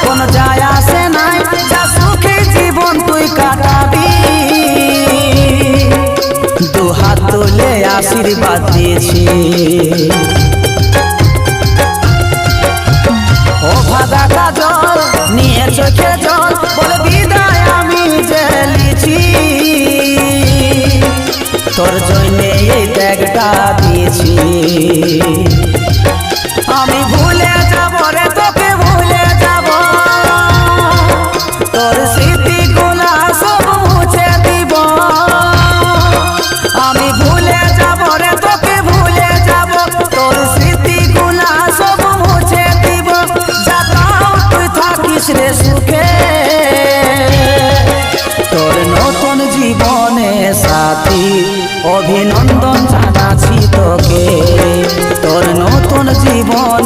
কোন যায় আসে নাই, যা সুখী জীবন তুই কাটাবি। দু হাত তুলে আশীর্বাদ দিয়েছি, ও ভাদা কাজল নিয়ে চোখে জল, বলে বিদায় আমি জেলিছি। তোর জন্যে এই ব্যাগটা দিয়েছি। আমি ভুলে যাব রে তোকে ভুলে যাব, তোর স্মৃতিগুলা সব মুছে দিব। আমি ভুলে যাব রে তোকে ভুলে যাব, তোর স্মৃতিগুলা সব মুছে দিব। যাতাও তুই থাকিস রে সুখে, তোর নতুন জীবনে সাথী অভিনন্দন জানাচ্ছি তোকে। তোর নতুন জীবন